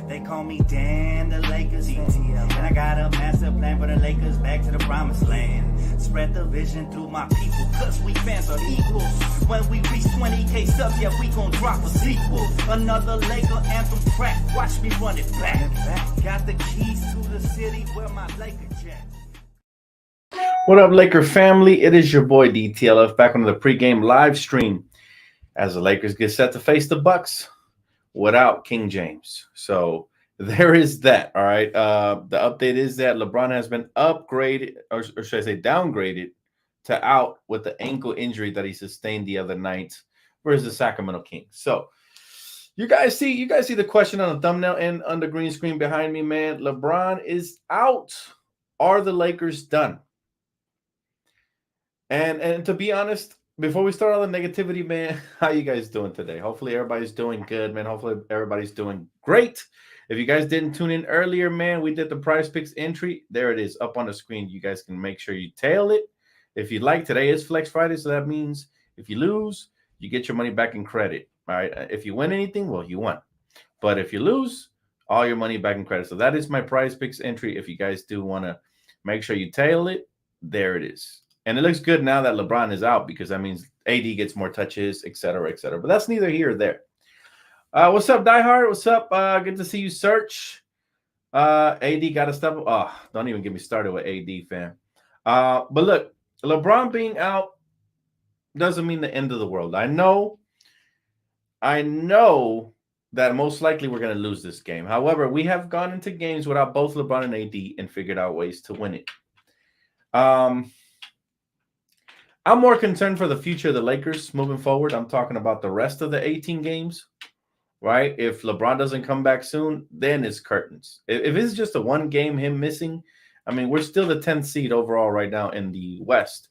They call me Dan, the Lakers DTLF. And I got a master plan for the Lakers back to the promised land. Spread the vision through my people, cause we fans are equal. When we reach 20K subs, yeah, we gon' drop a sequel. Another Laker anthem track, watch me run it back. Got the keys to the city where my Laker jet. What up, Laker family? It is your boy DTLF back on the pregame live stream as the Lakers get set to face the Bucks without King James. So there is that. All right. The update is that LeBron has been upgraded, or should I say downgraded, to out with the ankle injury that he sustained the other night versus the Sacramento Kings. So you guys see the question on the thumbnail and on the green screen behind me, man. LeBron is out. Are the Lakers done? And to be honest, before we start all the negativity, man, how you guys doing today? Hopefully everybody's doing good, man. Hopefully everybody's doing great. If you guys didn't tune in earlier, man, we did the Prize Picks entry. There it is up on the screen. You guys can make sure you tail it. If you'd like, today is Flex Friday, so that means if you lose, you get your money back in credit. All right. If you win anything, well, you won. But if you lose, all your money back in credit. So that is my Prize Picks entry. If you guys do want to make sure you tail it, there it is. And it looks good now that LeBron is out because that means AD gets more touches, et cetera, et cetera. But that's neither here or there. What's up, Die Hard? What's up? Good to see you, Search. AD got to step up. Oh, don't even get me started with AD, fam. But look, LeBron being out doesn't mean the end of the world. I know that most likely we're going to lose this game. However, we have gone into games without both LeBron and AD and figured out ways to win it. I'm more concerned for the future of the Lakers moving forward. I'm talking about the rest of the 18 games, right? If LeBron doesn't come back soon, then it's curtains. If it's just a one game, him missing, I mean, we're still the 10th seed overall right now in the West.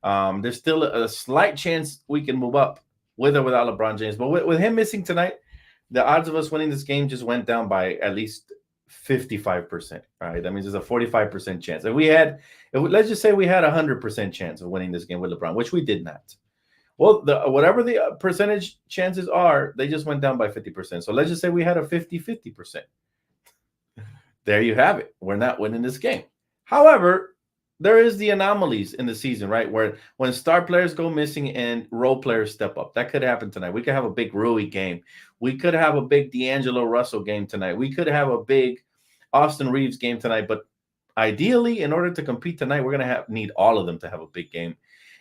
There's still a slight chance we can move up with or without LeBron James. But with him missing tonight, the odds of us winning this game just went down by at least 55%. Right? That means there's a 45% chance. Let's just say we had a 100% chance of winning this game with LeBron, which we did not. Well, whatever the percentage chances are, they just went down by 50%. So let's just say we had a 50-50%. There you have it. We're not winning this game. However, there is the anomalies in the season, right? Where when star players go missing and role players step up. That could happen tonight. We could have a big Rui game. We could have a big D'Angelo Russell game tonight. We could have a big Austin Reeves game tonight. But ideally, in order to compete tonight, we're going to need all of them to have a big game.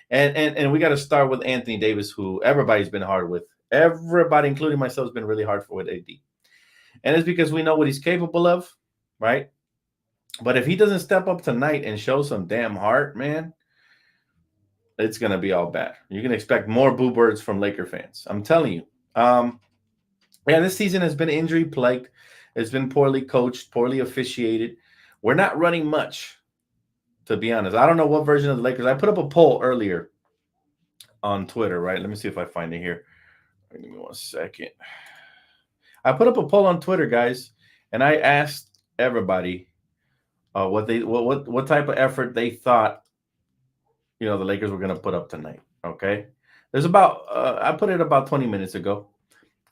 And we got to start with Anthony Davis, who everybody's been hard with. Everybody, including myself, has been really hard with AD. And it's because we know what he's capable of, right? But if he doesn't step up tonight and show some damn heart, man, it's going to be all bad. You can expect more boo birds from Laker fans. I'm telling you. This season has been injury-plagued. It's been poorly coached, poorly officiated. We're not running much, to be honest. I don't know what version of the Lakers. I put up a poll earlier on Twitter, right? Let me see if I find it here. Give me 1 second. I put up a poll on Twitter, guys, and I asked everybody what type of effort they thought, the Lakers were going to put up tonight. Okay, there's about I put it about 20 minutes ago,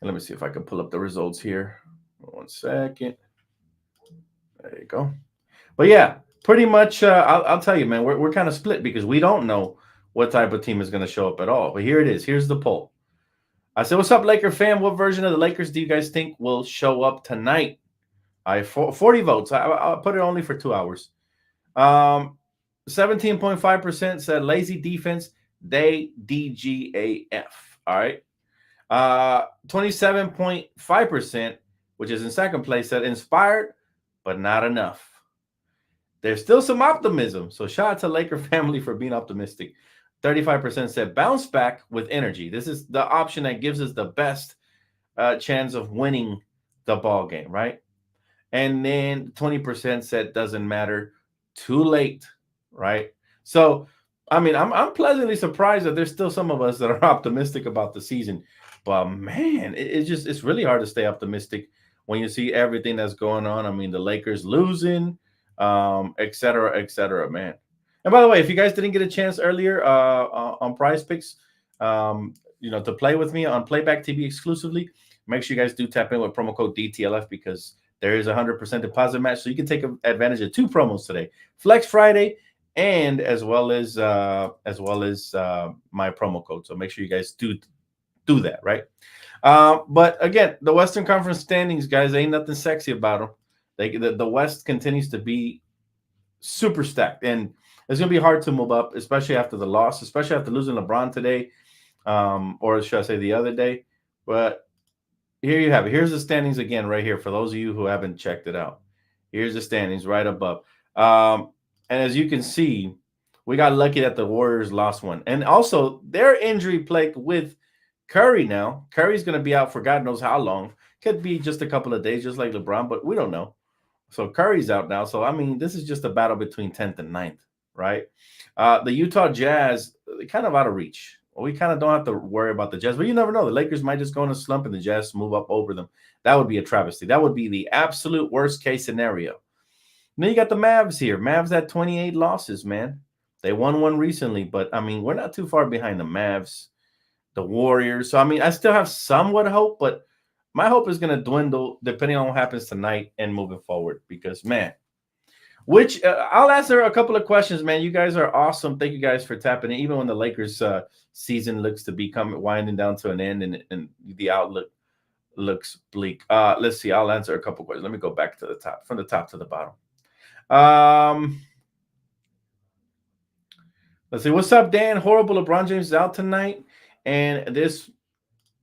and let me see if I can pull up the results here. 1 second. There you go. But yeah, pretty much. I'll tell you, man, we're kind of split because we don't know what type of team is going to show up at all. But here it is. Here's the poll. I said, "What's up, Laker fam? What version of the Lakers do you guys think will show up tonight?" I 40 votes. I'll put it only for 2 hours. 17.5% said lazy defense. They DGAF. All right. 27.5%, which is in second place, said inspired, but not enough. There's still some optimism. So shout out to Laker family for being optimistic. 35% said bounce back with energy. This is the option that gives us the best chance of winning the ball game, right? And then 20% said doesn't matter, too late, right? So, I mean, I'm pleasantly surprised that there's still some of us that are optimistic about the season. But, man, it's really hard to stay optimistic when you see everything that's going on. I mean, the Lakers losing, et cetera, man. And by the way, if you guys didn't get a chance earlier on Prize Picks, to play with me on Playback TV exclusively, make sure you guys do tap in with promo code DTLF because there is a 100% deposit match, so you can take advantage of 2 promos today: Flex Friday, and as well as my promo code. So make sure you guys do that, right? But again, the Western Conference standings, guys, ain't nothing sexy about them. The West continues to be super stacked, and it's gonna be hard to move up, especially after the loss, especially after losing LeBron today, or should I say the other day. But here you have it. Here's the standings again, right here, for those of you who haven't checked it out. Here's the standings right above. And as you can see, we got lucky that the Warriors lost one. And also, they're injury plagued with Curry now. Curry's going to be out for God knows how long. Could be just a couple of days, just like LeBron, but we don't know. So Curry's out now. So, I mean, this is just a battle between 10th and 9th, right? The Utah Jazz, they're kind of out of reach. We kind of don't have to worry about the Jazz, but you never know. The Lakers might just go in a slump and the Jazz move up over them. That would be a travesty. That would be the absolute worst case scenario. And then you got the Mavs here. Mavs had 28 losses, man. They won one recently, but, I mean, we're not too far behind the Mavs, the Warriors. So, I mean, I still have somewhat hope, but my hope is going to dwindle depending on what happens tonight and moving forward because, man, I'll answer a couple of questions, man. You guys are awesome. Thank you guys for tapping in. Even when the Lakers season looks to be winding down to an end and the outlook looks bleak. Let's see. I'll answer a couple questions. Let me go back to the top, from the top to the bottom. Let's see. What's up, Dan? Horrible. LeBron James is out tonight, and this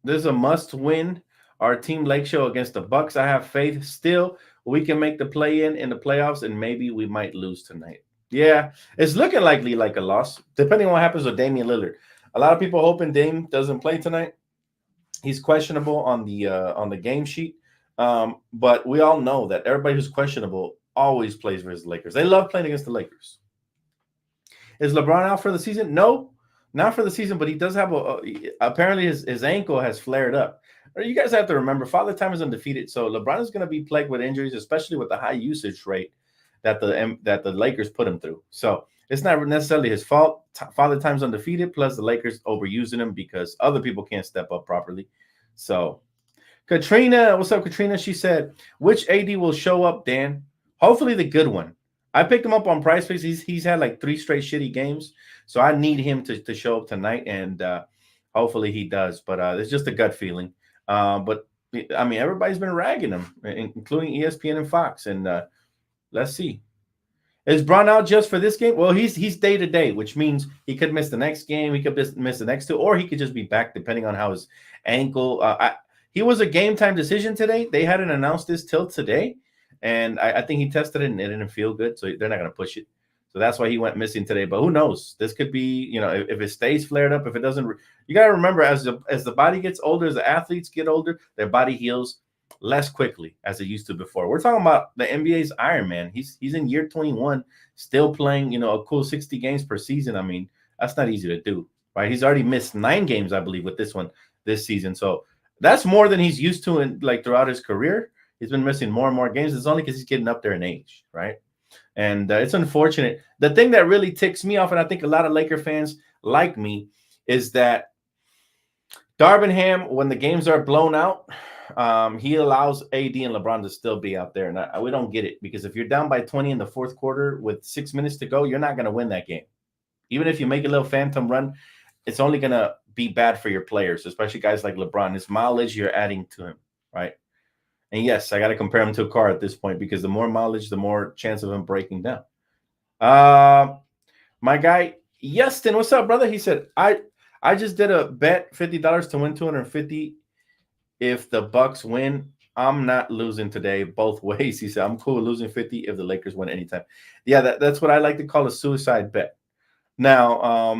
is a must win. Our Team Lake Show against the Bucks. I have faith still. We can make the play-in the playoffs, and maybe we might lose tonight. Yeah, it's looking likely like a loss, depending on what happens with Damian Lillard. A lot of people hoping Dame doesn't play tonight. He's questionable on the game sheet, but we all know that everybody who's questionable always plays versus the Lakers. They love playing against the Lakers. Is LeBron out for the season? No, not for the season, but he does have apparently his ankle has flared up. You guys have to remember, Father Time is undefeated, so LeBron is going to be plagued with injuries, especially with the high usage rate that the Lakers put him through. So it's not necessarily his fault. Father Time's undefeated, plus the Lakers overusing him because other people can't step up properly. So Katrina, what's up, Katrina? She said, which AD will show up, Dan? Hopefully the good one. I picked him up on Price Picks. He's had like 3 straight shitty games, so I need him to show up tonight, and hopefully he does. But it's just a gut feeling. But I mean, everybody's been ragging him, including ESPN and Fox. And let's see. Is Bron out just for this game? Well, he's day to day, which means he could miss the next game, he could miss the next 2, or he could just be back depending on how his ankle. He was a game time decision today. They hadn't announced this till today, and I think he tested it and it didn't feel good, so they're not going to push it. So that's why he went missing today. But who knows? This could be, if it stays flared up, if it doesn't. You got to remember, as the body gets older, as the athletes get older, their body heals less quickly as it used to before. We're talking about the NBA's Iron Man. He's in year 21, still playing, a cool 60 games per season. I mean, that's not easy to do, right? He's already missed 9 games, I believe, with this season. So that's more than he's used to throughout his career. He's been missing more and more games. It's only because he's getting up there in age, right? And it's unfortunate. The thing that really ticks me off, and I think a lot of Laker fans like me, is that Darvingham, when the games are blown out, he allows AD and LeBron to still be out there. And we don't get it, because if you're down by 20 in the fourth quarter with 6 minutes to go, you're not going to win that game. Even if you make a little phantom run, it's only going to be bad for your players, especially guys like LeBron. His mileage you're adding to him, right? And yes, I got to compare him to a car at this point, because the more mileage, the more chance of him breaking down. My guy, Yeston, what's up, brother? He said, I just did a bet, $50 to win $250 if the Bucks win. I'm not losing today both ways. He said, I'm cool with losing 50 if the Lakers win anytime. Yeah, that's what I like to call a suicide bet. Now,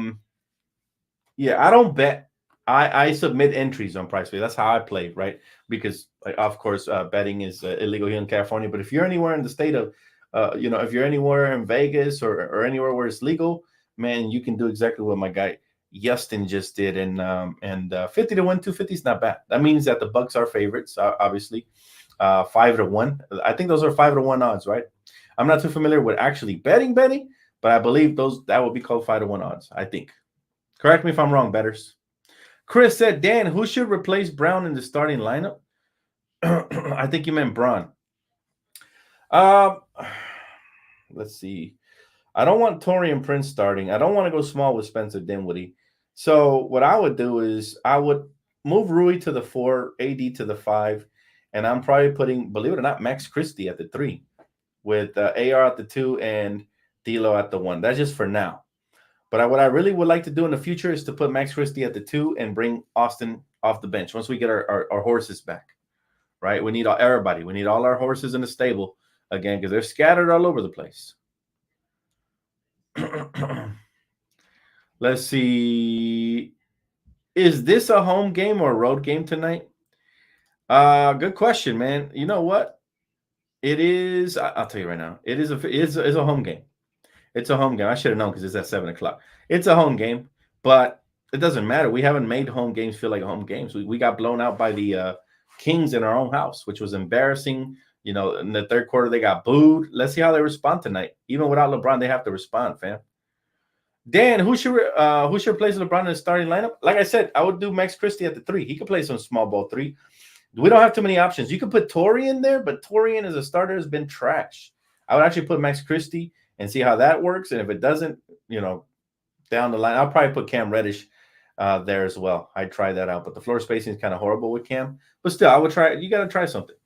yeah, I don't bet. I submit entries on PricePay. That's how I play, right? Because, of course, betting is illegal here in California. But if you're anywhere in the state of, if you're anywhere in Vegas or anywhere where it's legal, man, you can do exactly what my guy Yeston just did. And 50 to win 250 is not bad. That means that the Bucks are favorites, obviously. 5 to 1. I think those are 5 to 1 odds, right? I'm not too familiar with actually betting, but I believe that would be called 5 to 1 odds, I think. Correct me if I'm wrong, bettors. Chris said, Dan, who should replace Brown in the starting lineup? I think you meant Braun. Um, let's see. I don't want Torian Prince starting. I don't want to go small with Spencer Dinwiddie. So what I would do is I would move Rui to the 4, AD to the 5, and I'm probably putting, believe it or not, Max Christie at the 3 with AR at the 2 and D'Lo at the 1. That's just for now. But what I really would like to do in the future is to put Max Christie at the 2 and bring Austin off the bench once we get our horses back, right? We need everybody. We need all our horses in the stable again because they're scattered all over the place. Let's see. Is this a home game or a road game tonight? Good question, man. You know what? It is. I'll tell you right now. It is a home game. It's a home game. I should have known because it's at 7:00. It's a home game, but it doesn't matter. We haven't made home games feel like home games. We got blown out by the Kings in our own house, which was embarrassing. You know, in the third quarter, they got booed. Let's see how they respond tonight. Even without LeBron, they have to respond, fam. Dan, who should replace LeBron in the starting lineup? Like I said, I would do Max Christie at the 3. He could play some small ball 3. We don't have too many options. You could put Torian there, but Torian as a starter has been trash. I would actually put Max Christie and see how that works. And if it doesn't, down the line, I'll probably put Cam Reddish there as well. I'd try that out. But the floor spacing is kind of horrible with Cam. But still, I would try. You got to try something.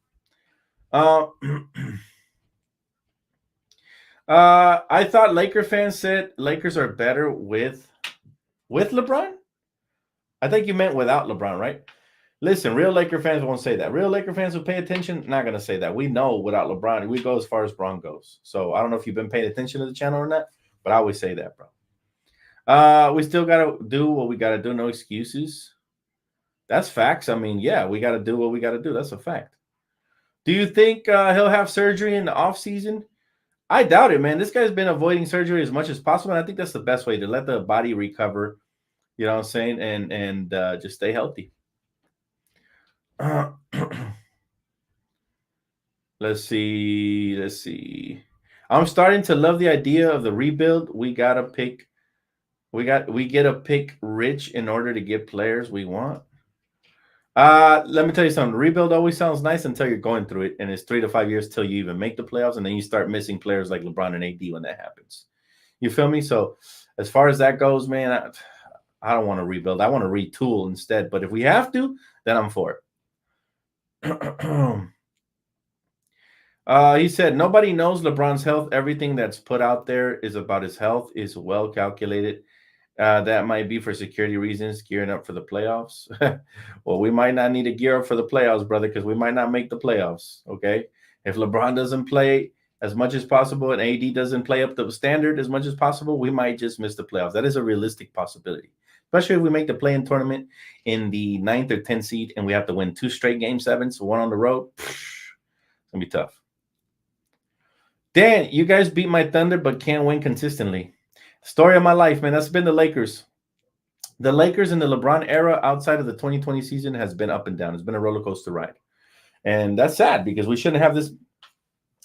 I thought Laker fans said Lakers are better with LeBron. I think you meant without LeBron, right? Listen, real Laker fans won't say that. Real Laker fans who pay attention, not going to say that. We know without LeBron, we go as far as Bron goes. So I don't know if you've been paying attention to the channel or not, but I always say that, bro. We still got to do what we got to do. No excuses. That's facts. I mean, yeah, we got to do what we got to do. That's a fact. Do you think he'll have surgery in the offseason? I doubt it, man. This guy's been avoiding surgery as much as possible. And I think that's the best way to let the body recover, you know what I'm saying, and just stay healthy. Let's see. I'm starting to love the idea of the rebuild. We get to pick rich in order to get players we want. Let me tell you something. Rebuild always sounds nice until you're going through it, and it's 3 to 5 years till you even make the playoffs, and then you start missing players like LeBron and AD when that happens. You feel me? So as far as that goes, man, I don't want to rebuild. I want to retool instead. But if we have to, then I'm for it. He said, nobody knows LeBron's health. Everything that's put out there is about his health is well calculated. That might be for security reasons, gearing up for the playoffs. Well, we might not need to gear up for the playoffs, brother, because we might not make the playoffs. Okay. If LeBron doesn't play as much as possible and AD doesn't play up the standard as much as possible, we might just miss the playoffs. That is a realistic possibility, especially if we make the play-in tournament in the 9th or 10th seed and we have to win 2 straight game 7s, 1 on the road. It's going to be tough. Dan, you guys beat my Thunder, but can't win consistently. Story of my life, man. That's been the Lakers. The Lakers in the LeBron era outside of the 2020 season has been up and down. It's been a roller coaster ride. And that's sad because we shouldn't have this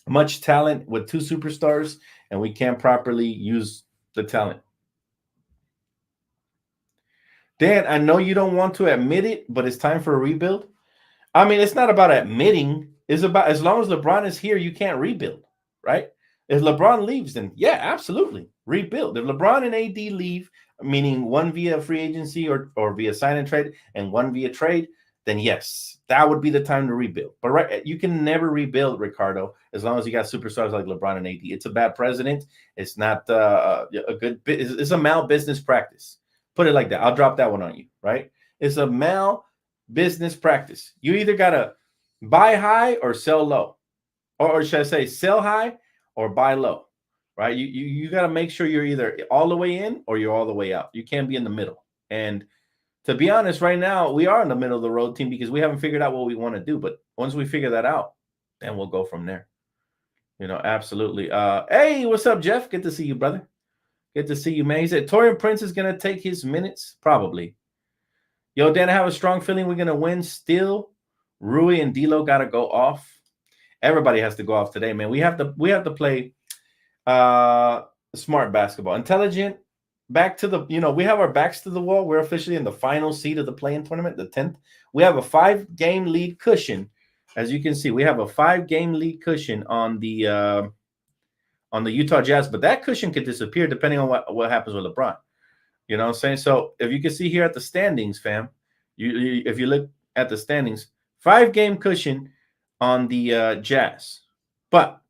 much talent with 2 superstars and we can't properly use the talent. Dan, I know you don't want to admit it, but it's time for a rebuild. I mean, it's not about admitting. It's about as long as LeBron is here, you can't rebuild, right? If LeBron leaves, then yeah, absolutely. Rebuild. If LeBron and AD leave, meaning one via free agency or via sign and trade and one via trade, then yes, that would be the time to rebuild. But right, you can never rebuild, Ricardo, as long as you got superstars like LeBron and AD. It's a bad precedent. It's not a good. It's a mal-business practice. Put it like that. I'll drop that one on you, right? It's a mal-business practice. You either got to buy high or sell low. Or should I say sell high or buy low, right? You got to make sure you're either all the way in or you're all the way out. You can't be in the middle. And to be honest, right now, we are in the middle of the road team because we haven't figured out what we want to do. But once we figure that out, then we'll go from there. Absolutely. Hey, what's up, Jeff? Good to see you, brother. Good to see you, man. He said, Torian Prince is going to take his minutes? Probably. Yo, Dan, I have a strong feeling we're going to win still. Rui and D'Lo got to go off. Everybody has to go off today, man. We have to play smart basketball. Intelligent, back to the, we have our backs to the wall. We're officially in the final seed of the play-in tournament, the 10th. We have a 5-game lead cushion as you can see, we have a 5-game lead cushion on the Utah Jazz, but that cushion could disappear depending on what happens with LeBron. You know what I'm saying? So if you can see here at the standings, fam, if you look at the standings, 5-game cushion on the Jazz. But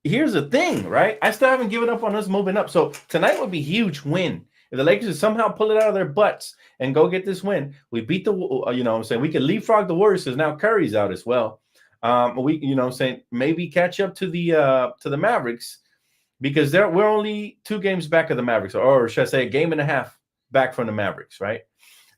here's the thing, right? I still haven't given up on us moving up. So tonight would be a huge win. If the Lakers somehow pull it out of their butts and go get this win, we beat the, you know what I'm saying? We could leapfrog the Warriors because now Curry's out as well. We, you know what I'm saying, maybe catch up to the Mavericks because we're only 2 games back of the Mavericks, or should I say a game and a half back from the Mavericks, right?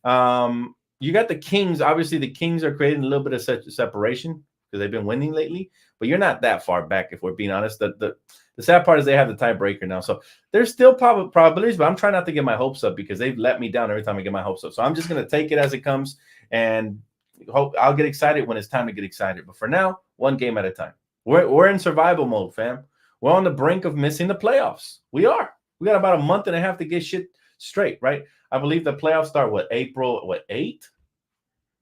You got the Kings. Obviously, the Kings are creating a little bit of separation because they've been winning lately, but you're not that far back if we're being honest. The sad part is they have the tiebreaker now, so there's still probabilities, but I'm trying not to get my hopes up because they've let me down every time I get my hopes up. So I'm just going to take it as it comes and hope I'll get excited when it's time to get excited. But for now, 1 game at a time. We're in survival mode, fam. We're on the brink of missing the playoffs. We are. We got about a month and a half to get shit straight, right? I believe the playoffs start April 8th.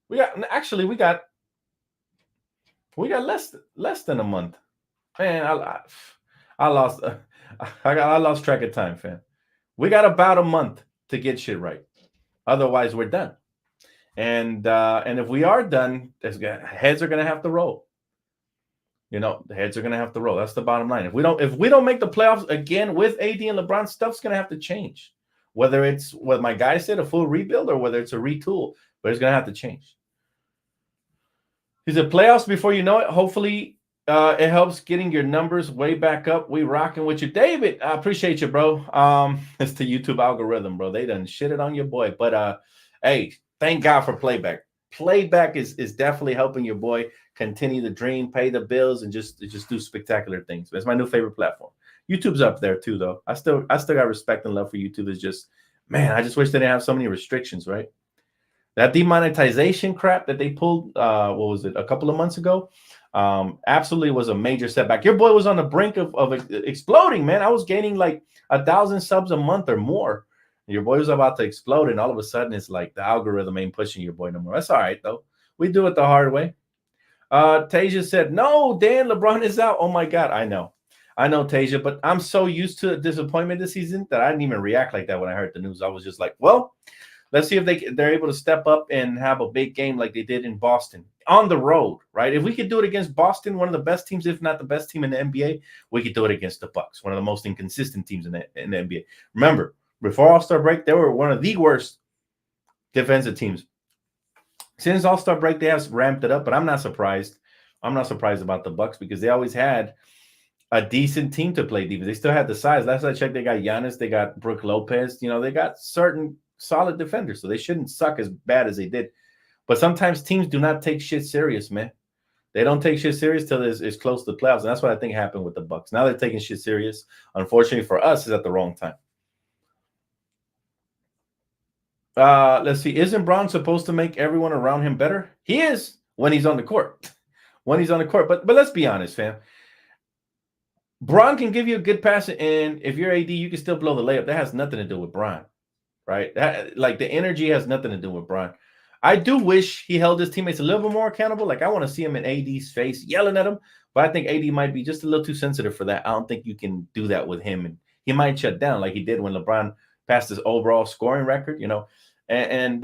We got less than a month. Man, I lost track of time, fam. We got about a month to get shit right. Otherwise, we're done. And if we are done, heads are gonna have to roll. You know, the heads are gonna have to roll. That's the bottom line. If we don't make the playoffs again with AD and LeBron, stuff's gonna have to change. Whether it's what my guy said, a full rebuild, or whether it's a retool, but it's gonna have to change. He said playoffs before you know it. Hopefully, it helps getting your numbers way back up. We rocking with you, David. I appreciate you, bro. It's the YouTube algorithm, bro. They done shitted on your boy, but hey, thank God for playback. Playback is definitely helping your boy continue the dream, pay the bills, and just do spectacular things. That's my new favorite platform. YouTube's up there too, though. I still got respect and love for YouTube. It's just, man, I just wish they didn't have so many restrictions, right? That demonetization crap that they pulled, what was it, a couple of months ago, absolutely was a major setback. Your boy was on the brink of exploding, man. I was gaining like 1,000 subs a month or more. Your boy was about to explode, and all of a sudden, it's like the algorithm ain't pushing your boy no more. That's all right, though. We do it the hard way. Tasia said, no, Dan, LeBron is out. Oh, my God. I know, Tasia, but I'm so used to disappointment this season that I didn't even react like that when I heard the news. I was just like, well, let's see if they're able to step up and have a big game like they did in Boston on the road, right? If we could do it against Boston, one of the best teams, if not the best team in the NBA, we could do it against the Bucks, one of the most inconsistent teams in the NBA. Remember, before All-Star break, they were one of the worst defensive teams. Since All-Star break, they have ramped it up, but I'm not surprised. I'm not surprised about the Bucks because they always had a decent team to play defense. They still had the size. Last I checked, they got Giannis, they got Brook Lopez. You know, they got certain solid defenders, so they shouldn't suck as bad as they did. But sometimes teams do not take shit serious, man. They don't take shit serious till it's close to the playoffs, and that's what I think happened with the Bucks. Now they're taking shit serious. Unfortunately for us, it's at the wrong time. Let's see. Isn't Bron supposed to make everyone around him better? He is when he's on the court. But let's be honest, fam. Bron can give you a good pass, and if you're AD, you can still blow the layup. That has nothing to do with Bron, right? Like the energy has nothing to do with Bron. I do wish he held his teammates a little bit more accountable. Like I want to see him in AD's face yelling at him, but I think AD might be just a little too sensitive for that. I don't think you can do that with him, and he might shut down like he did when LeBron passed his overall scoring record, you know. And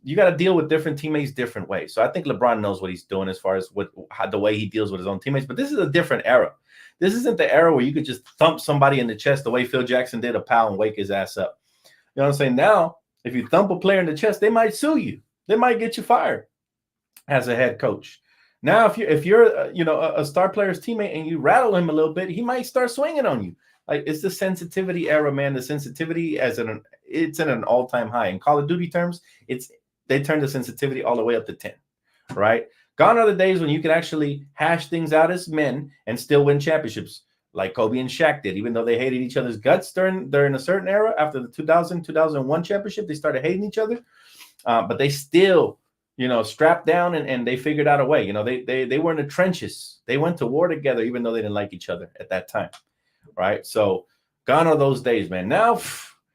you got to deal with different teammates different ways. So I think LeBron knows what he's doing as far as the way he deals with his own teammates. But this is a different era. This isn't the era where you could just thump somebody in the chest the way Phil Jackson did a pal and wake his ass up. You know what I'm saying? Now, if you thump a player in the chest, they might sue you. They might get you fired as a head coach. Now, if you're a star player's teammate and you rattle him a little bit, he might start swinging on you. Like it's the sensitivity era, man. The sensitivity it's in an all-time high. In Call of Duty terms, they turned the sensitivity all the way up to 10, right? Gone are the days when you could actually hash things out as men and still win championships like Kobe and Shaq did, even though they hated each other's guts during a certain era. After the 2000-2001 championship, they started hating each other, but they still, strapped down and they figured out a way. They were in the trenches. They went to war together, even though they didn't like each other at that time, right? So gone are those days, man. Now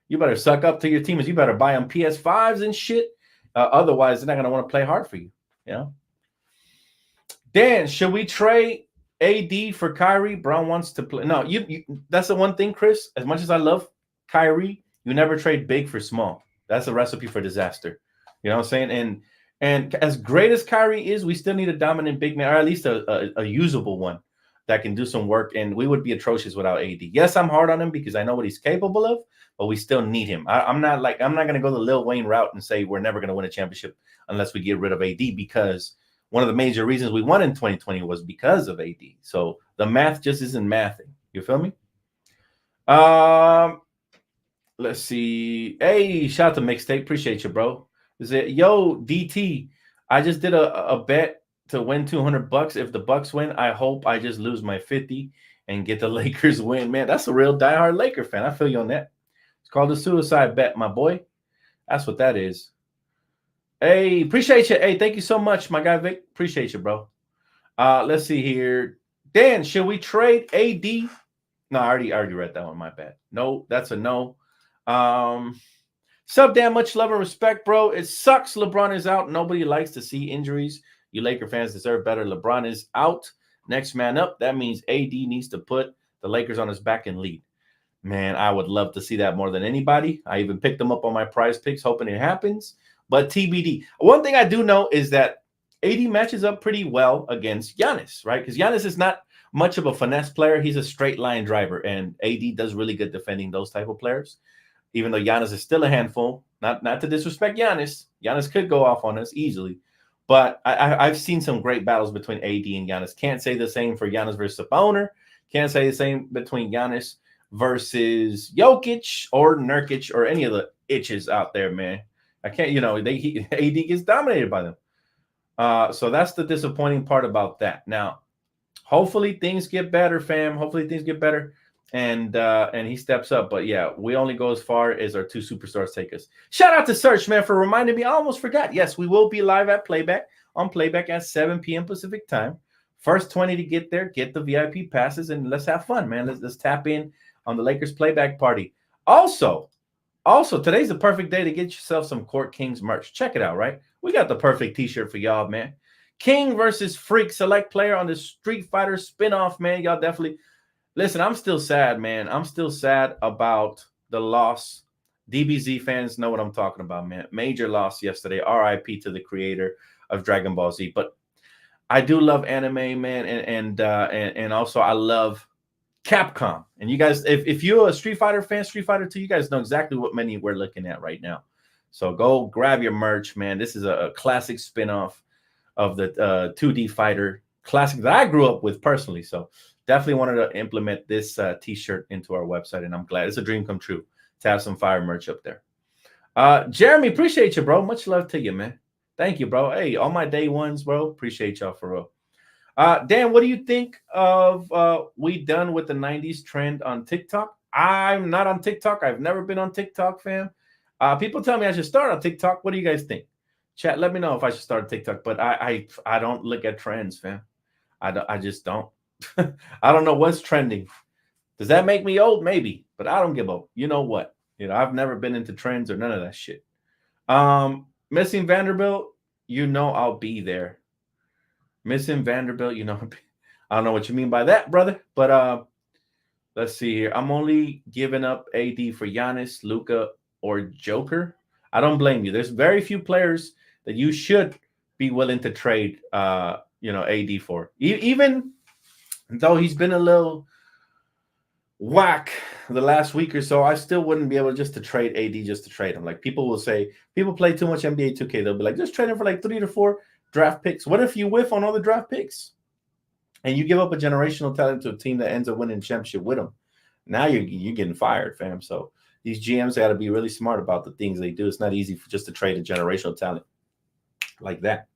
you better suck up to your teammates. You better buy them PS5s and shit. Otherwise, they're not going to want to play hard for you, Dan, should we trade AD for Kyrie? Brown wants to play. No, you that's the one thing, Chris. As much as I love Kyrie, you never trade big for small. That's a recipe for disaster. You know what I'm saying? And as great as Kyrie is, we still need a dominant big man, or at least a usable one that can do some work. And we would be atrocious without AD. Yes, I'm hard on him because I know what he's capable of, but we still need him. I'm not going to go the Lil Wayne route and say we're never going to win a championship unless we get rid of AD, because one of the major reasons we won in 2020 was because of AD. So the math just isn't mathing. You feel me? Let's see. Hey, shout out to Mixtape. Appreciate you, bro. Is it yo DT? I just did a bet to win $200. If the Bucks win, I hope I just lose my 50 and get the Lakers win. Man, that's a real diehard Laker fan. I feel you on that. It's called a suicide bet, my boy. That's what that is. Hey, appreciate you. Hey, thank you so much, my guy Vic. Appreciate you, bro. Let's see here. Dan, should we trade AD? No, I already read that one. My bad. No, that's a no. Sub Dan, much love and respect, bro. It sucks LeBron is out. Nobody likes to see injuries. You Laker fans deserve better. LeBron is out. Next man up. That means AD needs to put the Lakers on his back and lead. Man, I would love to see that more than anybody. I even picked them up on my prize picks, hoping it happens. But TBD. One thing I do know is that AD matches up pretty well against Giannis, right? Because Giannis is not much of a finesse player. He's a straight line driver, and AD does really good defending those type of players. Even though Giannis is still a handful, not to disrespect Giannis. Giannis could go off on us easily. But I've seen some great battles between AD and Giannis. Can't say the same for Giannis versus Sabonis. Can't say the same between Giannis versus Jokic or Nurkic or any of the itches out there, man. I can't, AD gets dominated by them. So that's the disappointing part about that. Now, hopefully things get better, fam. Hopefully things get better, and he steps up. But yeah, we only go as far as our two superstars take us. Shout out to Search, man, for reminding me. I almost forgot. Yes, we will be live at Playback at 7 p.m. Pacific time. First 20 to get there, get the VIP passes, and let's have fun, man. Let's tap in on the Lakers Playback party. Also, today's the perfect day to get yourself some Court Kings merch. Check it out, right? We got the perfect t-shirt for y'all, man. King versus Freak, select player on the Street Fighter spinoff, man. Y'all definitely listen. I'm still sad, man. I'm still sad about the loss. DBZ fans know what I'm talking about, man. Major loss yesterday. RIP to the creator of Dragon Ball Z. But I do love anime, man, and also I love Capcom. And you guys, if you're a Street Fighter fan, Street Fighter 2, you guys know exactly what menu we're looking at right now. So go grab your merch, man. This is a classic spinoff of the 2D fighter classic that I grew up with personally. So definitely wanted to implement this t-shirt into our website, and I'm glad. It's a dream come true to have some fire merch up there. Jeremy, appreciate you, bro. Much love to you, man. Thank you, bro. Hey, all my day ones, bro. Appreciate y'all for real. Dan, what do you think of we done with the 90s trend on TikTok? I'm not on TikTok. I've never been on TikTok, fam. People tell me I should start on TikTok. What do you guys think? Chat, let me know if I should start TikTok. But I don't look at trends, fam. I just don't. I don't know what's trending. Does that make me old? Maybe. But I don't give a you know what. I've never been into trends or none of that shit. Missing Vanderbilt, I'll be there. Missing Vanderbilt, I don't know what you mean by that, brother. But let's see here. I'm only giving up AD for Giannis, Luka, or Joker. I don't blame you. There's very few players that you should be willing to trade AD for. Even though he's been a little whack the last week or so, I still wouldn't be able just to trade AD just to trade him. Like people will say, people play too much NBA 2K. They'll be like, just trade him for like 3 to 4 draft picks. What if you whiff on all the draft picks and you give up a generational talent to a team that ends up winning championship with them? Now you're getting fired, fam. So these GMs got to be really smart about the things they do. It's not easy just to trade a generational talent like that,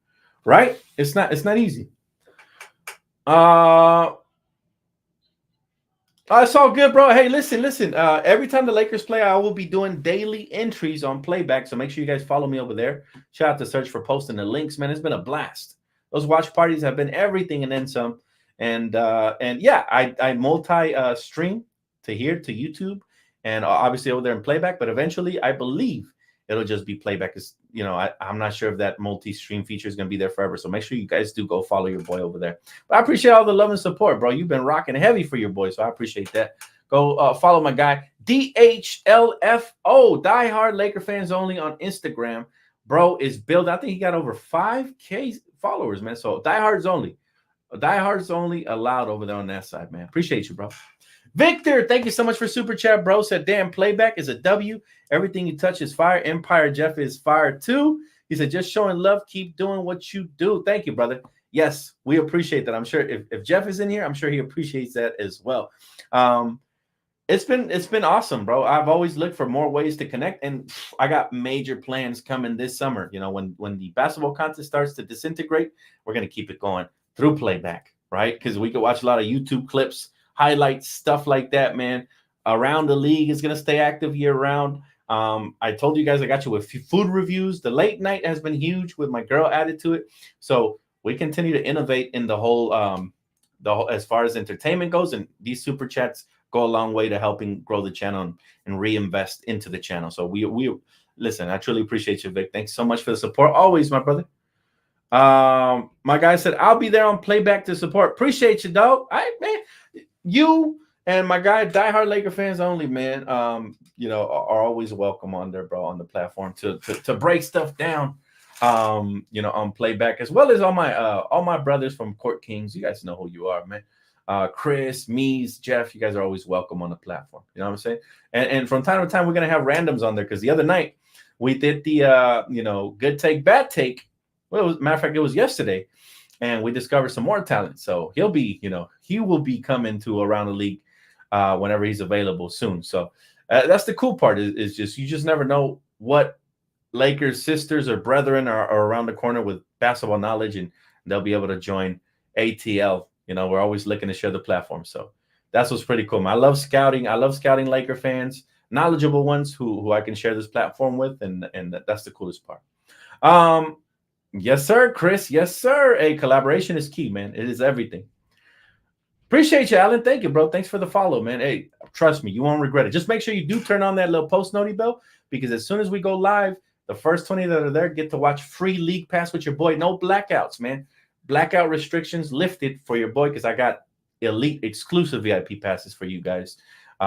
right? It's not easy. It's all good, bro. Hey, listen. Every time the Lakers play, I will be doing daily entries on Playback. So make sure you guys follow me over there. Shout out to Search for posting the links, man. It's been a blast. Those watch parties have been everything and then some. And yeah, I multi-stream to here to YouTube and obviously over there in Playback. But eventually, I believe it'll just be Playback. Because you know, I'm not sure if that multi-stream feature is going to be there forever. So make sure you guys do go follow your boy over there. But I appreciate all the love and support, bro. You've been rocking heavy for your boy, so I appreciate that. Go follow my guy, DHLFO, diehard Laker fans only on Instagram. Bro is built. I think he got over 5K followers, man. So diehards only allowed over there on that side, man. Appreciate you, bro. Victor, thank you so much for super chat, bro. Said, damn, playback is a W. Everything you touch is fire. Empire Jeff is fire too. He said, just showing love. Keep doing what you do. Thank you, brother. Yes, we appreciate that. I'm sure if Jeff is in here, I'm sure he appreciates that as well. It's been awesome, bro. I've always looked for more ways to connect, and I got major plans coming this summer. You know, when the basketball content starts to disintegrate, we're gonna keep it going through playback, right? Because we could watch a lot of YouTube clips, highlights, stuff like that, man. Around the league is gonna stay active year round. I told you guys I got you with food reviews. The late night has been huge with my girl added to it, so we continue to innovate in the whole as far as entertainment goes, and these super chats go a long way to helping grow the channel and reinvest into the channel. So we listen, I truly appreciate you, Vic. Thanks so much for the support. Always, my brother. My guy said, I'll be there on playback to support. Appreciate you, dog. All right, man. You and my guy, diehard Laker fans only, man, you know, are always welcome on there, bro, on the platform to break stuff down. You know, on playback, as well as all my brothers from Court Kings. You guys know who you are, man. Chris, Mees, Jeff, you guys are always welcome on the platform. You know what I'm saying? And from time to time, we're gonna have randoms on there, because the other night we did the you know, good take, bad take. Well, matter of fact, it was yesterday, and we discovered some more talent. So he'll be, you know, he will be coming to Around the League whenever he's available soon. So that's the cool part, is just, you just never know what Lakers sisters or brethren are around the corner with basketball knowledge, and they'll be able to join ATL. You know, we're always looking to share the platform. So that's what's pretty cool, man. I love scouting Laker fans, knowledgeable ones who I can share this platform with, and that's the coolest part. Yes, sir, Chris. Yes, sir. Hey, collaboration is key, man. It is everything. Appreciate you, Alan. Thank you, bro. Thanks for the follow, man. Hey, trust me, you won't regret it. Just make sure you do turn on that little post noti bell, because as soon as we go live, the first 20 that are there get to watch free league pass with your boy. No blackouts, man. Blackout restrictions lifted for your boy, because I got elite exclusive VIP passes for you guys.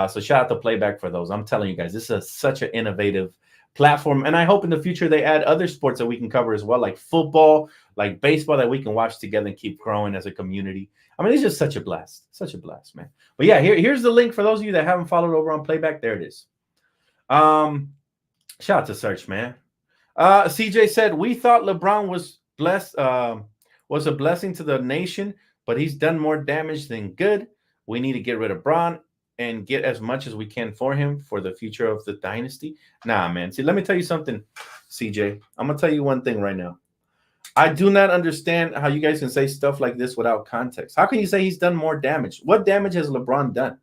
So shout out to Playback for those. I'm telling you guys, this is such an innovative platform, and I hope in the future they add other sports that we can cover as well, like football, like baseball, that we can watch together and keep growing as a community. I mean, it's just such a blast, man. But yeah, here's the link for those of you that haven't followed over on Playback. There it is. Shout out to Search, man. CJ said, we thought LeBron was blessed. Was a blessing to the nation, but he's done more damage than good. We need to get rid of Bron and get as much as we can for him for the future of the dynasty. Nah, man. See, let me tell you something, CJ. I'm going to tell you one thing right now. I do not understand how you guys can say stuff like this without context. How can you say he's done more damage? What damage has LeBron done?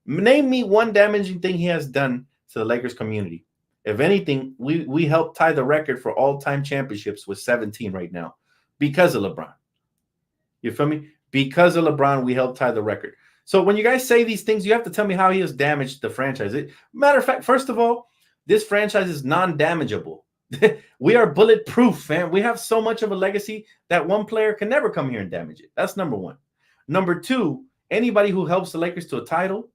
Name me one damaging thing he has done to the Lakers community. If anything, we helped tie the record for all-time championships with 17 right now. Because of LeBron. You feel me? Because of LeBron, we helped tie the record. So when you guys say these things, you have to tell me how he has damaged the franchise. Matter of fact, first of all, this franchise is non-damageable. We are bulletproof, man. We have so much of a legacy that one player can never come here and damage it. That's number one. Number two, anybody who helps the Lakers to a title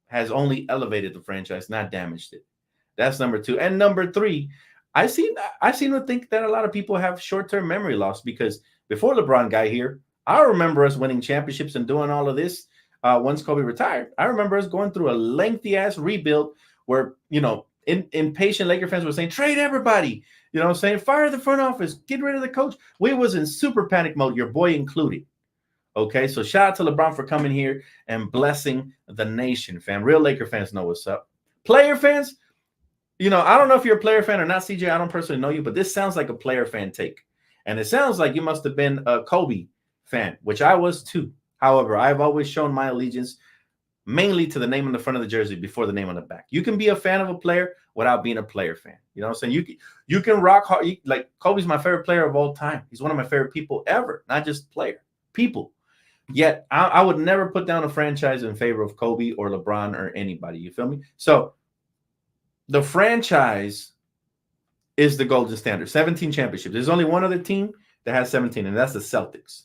has only elevated the franchise, not damaged it. That's number two. And number three, I seem to think that a lot of people have short-term memory loss, because before LeBron got here, I remember us winning championships and doing all of this once Kobe retired. I remember us going through a lengthy-ass rebuild where, you know, impatient Laker fans were saying, trade everybody. You know what I'm saying? Fire the front office. Get rid of the coach. We was in super panic mode, your boy included. Okay, so shout out to LeBron for coming here and blessing the nation, fam. Real Laker fans know what's up. Player fans, you know, I don't know if you're a player fan or not, CJ. I don't personally know you, but this sounds like a player fan take. And it sounds like you must have been a Kobe fan, which I was too. However, I've always shown my allegiance mainly to the name on the front of the jersey before the name on the back. You can be a fan of a player without being a player fan. You know what I'm saying? You can rock hard. Like, Kobe's my favorite player of all time. He's one of my favorite people ever, not just player, people. Yet I would never put down a franchise in favor of Kobe or LeBron or anybody. You feel me? So the franchise is the golden standard. 17 championships. There's only one other team that has 17, and that's the Celtics.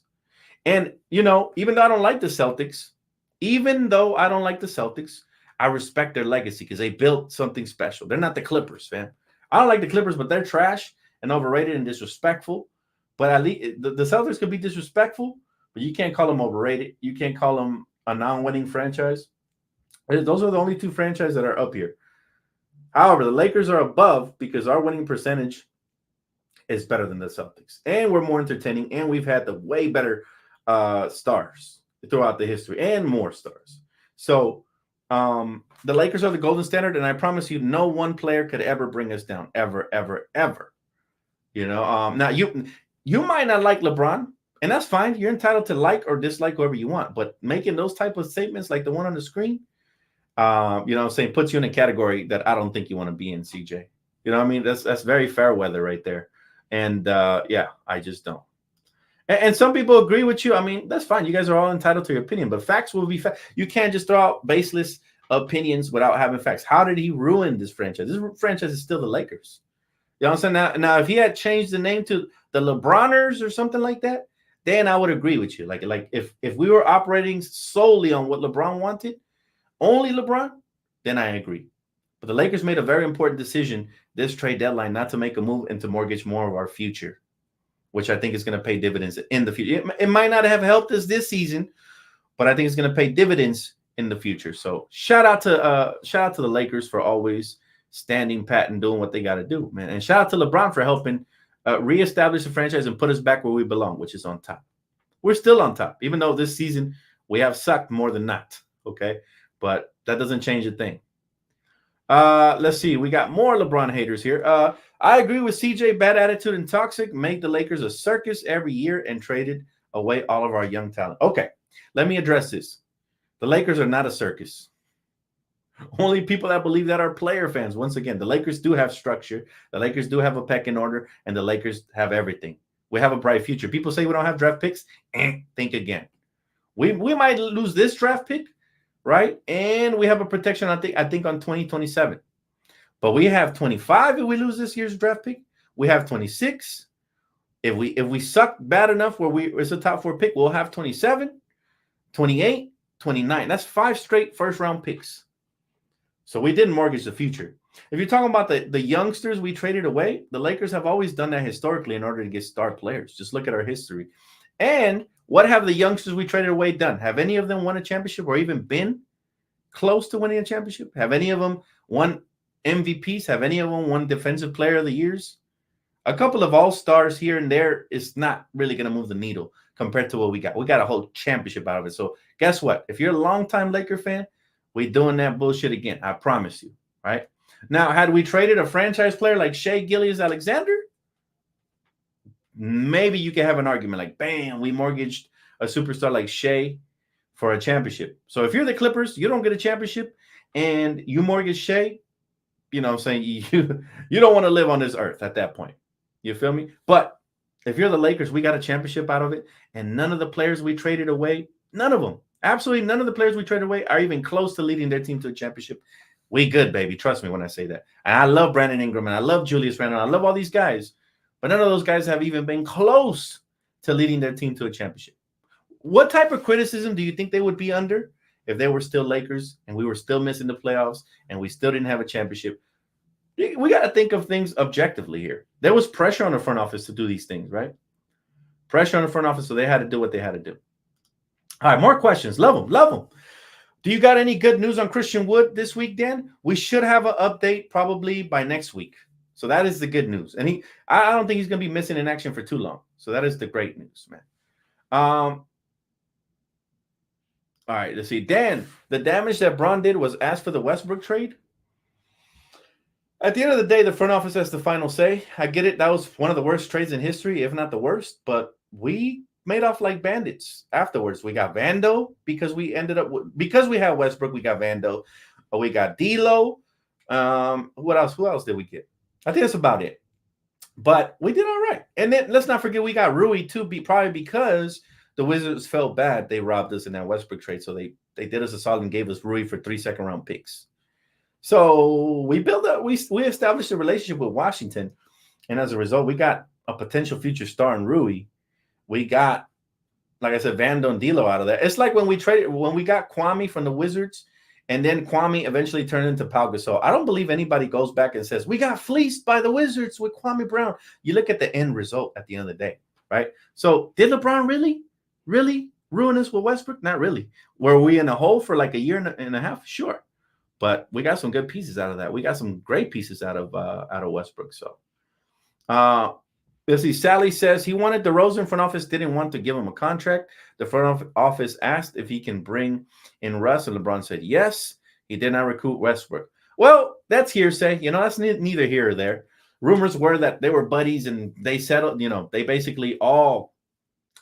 And, even though I don't like the Celtics, I respect their legacy because they built something special. They're not the Clippers, fam. I don't like the Clippers, but they're trash and overrated and disrespectful. But at least the Celtics could be disrespectful, but you can't call them overrated. You can't call them a non-winning franchise. Those are the only two franchises that are up here. However, the Lakers are above because our winning percentage is better than the Celtics. And we're more entertaining, and we've had the way better stars throughout the history and more stars. So the Lakers are the golden standard, and I promise you no one player could ever bring us down, ever, ever, ever. Now you might not like LeBron, and that's fine. You're entitled to like or dislike whoever you want, but making those type of statements like the one on the screen, saying puts you in a category that I don't think you want to be in, CJ. You know what I mean? That's very fair weather right there. And I just don't. And some people agree with you. I mean, that's fine. You guys are all entitled to your opinion, but facts will be facts. You can't just throw out baseless opinions without having facts. How did he ruin this franchise? This franchise is still the Lakers. You know what I'm saying? Now, if he had changed the name to the LeBroners or something like that, then I would agree with you. Like if we were operating solely on what LeBron wanted, only LeBron, then I agree. But the Lakers made a very important decision this trade deadline not to make a move and to mortgage more of our future, which I think is going to pay dividends in the future. It might not have helped us this season, but I think it's going to pay dividends in the future. So shout out to the Lakers for always standing pat and doing what they got to do, man. And shout out to LeBron for helping reestablish the franchise and put us back where we belong, which is on top. We're still on top, even though this season we have sucked more than not. Okay, but that doesn't change a thing. Let's see. We got more LeBron haters here. I agree with CJ. Bad attitude and toxic make the Lakers a circus every year and traded away all of our young talent. Okay, let me address this. The Lakers are not a circus. Only people that believe that are player fans. Once again, the Lakers do have structure. The Lakers do have a pecking order, and the Lakers have everything. We have a bright future. People say we don't have draft picks. Think again. We might lose this draft pick, right? And we have a protection, I think on 2027. But we have 25 if we lose this year's draft pick. We have 26. If we suck bad enough where it's a top 4 pick, we'll have 27, 28, 29. That's 5 straight first-round picks. So we didn't mortgage the future. If you're talking about the youngsters we traded away, the Lakers have always done that historically in order to get star players. Just look at our history. And what have the youngsters we traded away done? Have any of them won a championship or even been close to winning a championship? Have any of them won MVPs? Have any of them won Defensive Player of the Years? A couple of all-stars here and there is not really going to move the needle compared to what we got. We got a whole championship out of it. So guess what? If you're a longtime Laker fan, we're doing that bullshit again. I promise you, right? Now, had we traded a franchise player like Shai Gilgeous-Alexander, maybe you can have an argument like, bam, we mortgaged a superstar like Shai for a championship. So if you're the Clippers, you don't get a championship, and you mortgage Shai, you know what I'm saying? You don't want to live on this earth at that point. You feel me? But if you're the Lakers, we got a championship out of it, and none of the players we traded away, none of them, absolutely none of the players we traded away are even close to leading their team to a championship. We good, baby. Trust me when I say that. And I love Brandon Ingram, and I love Julius Randle. I love all these guys, but none of those guys have even been close to leading their team to a championship. What type of criticism do you think they would be under if they were still Lakers and we were still missing the playoffs and we still didn't have a championship? We got to think of things objectively here. There was pressure on the front office to do these things, right? Pressure on the front office, so they had to do what they had to do. All right, more questions. Love them. Do you got any good news on Christian Wood this week, Dan? We should have an update probably by next week. So that is the good news. And I don't think he's going to be missing in action for too long. So that is the great news, man. All right, let's see. Dan, the damage that Bron did was asked for the Westbrook trade. At the end of the day, the front office has the final say. I get it. That was one of the worst trades in history, if not the worst. But we made off like bandits afterwards. We got Vando because we because we had Westbrook, we got Vando. We got D'Lo. What else? Who else did we get? I think that's about it. But we did all right. And then let's not forget we got Rui too, probably because the Wizards felt bad. They robbed us in that Westbrook trade. So they did us a solid and gave us Rui for 3 second-round picks. So we established a relationship with Washington. And as a result, we got a potential future star in Rui. We got, like I said, Van Dondilo out of there. It's like when we got Kwame from the Wizards, and then Kwame eventually turned into Pau Gasol. I don't believe anybody goes back and says we got fleeced by the Wizards with Kwame Brown. You look at the end result at the end of the day, right? So did LeBron really ruin us with Westbrook? Not really. Were we in a hole for like a year and a half? Sure, but we got some good pieces out of that. We got some great pieces out of Westbrook. So. Let's see. Sally says he wanted DeRozan. Front office didn't want to give him a contract. The front office asked if he can bring in Russ, and LeBron said yes. He did not recruit Westbrook. Well, that's hearsay. That's neither here or there. Rumors were that they were buddies and they settled. They basically all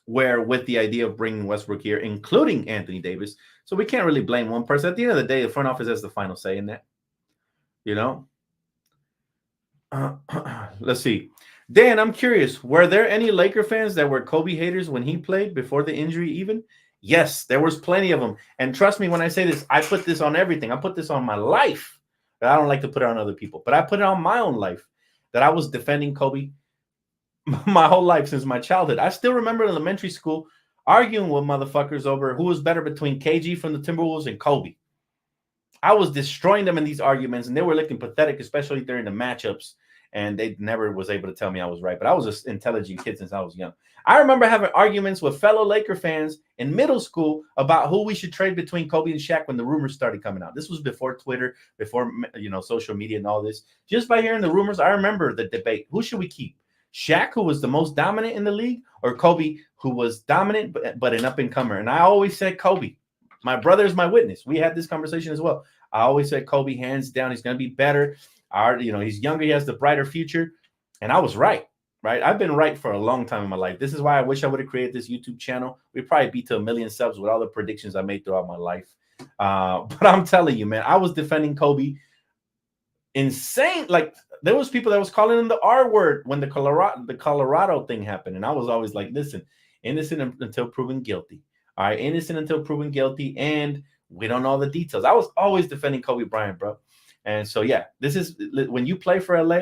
were with the idea of bringing Westbrook here, including Anthony Davis. So we can't really blame one person. At the end of the day, the front office has the final say in that. Let's see. Dan, I'm curious, were there any Laker fans that were Kobe haters when he played before the injury even? Yes, there was plenty of them. And trust me when I say this, I put this on everything. I put this on my life. I don't like to put it on other people, but I put it on my own life that I was defending Kobe my whole life since my childhood. I still remember in elementary school arguing with motherfuckers over who was better between KG from the Timberwolves and Kobe. I was destroying them in these arguments, and they were looking pathetic, especially during the matchups. And they never was able to tell me I was right. But I was an intelligent kid since I was young. I remember having arguments with fellow Laker fans in middle school about who we should trade between Kobe and Shaq when the rumors started coming out. This was before Twitter, before social media and all this. Just by hearing the rumors, I remember the debate. Who should we keep? Shaq, who was the most dominant in the league, or Kobe, who was dominant but an up-and-comer? And I always said Kobe. My brother is my witness. We had this conversation as well. I always said Kobe, hands down. He's going to be better. He's younger. He has the brighter future. And I was right. I've been right for a long time in my life. This is why I wish I would have created this YouTube channel. We'd probably be to 1 million subs with all the predictions I made throughout my life. But I'm telling you, man, I was defending Kobe. Insane. Like, there was people that was calling him the R word when the Colorado thing happened. And I was always like, listen, innocent until proven guilty. All right, innocent until proven guilty. And we don't know the details. I was always defending Kobe Bryant, bro. And so, yeah, this is when you play for LA,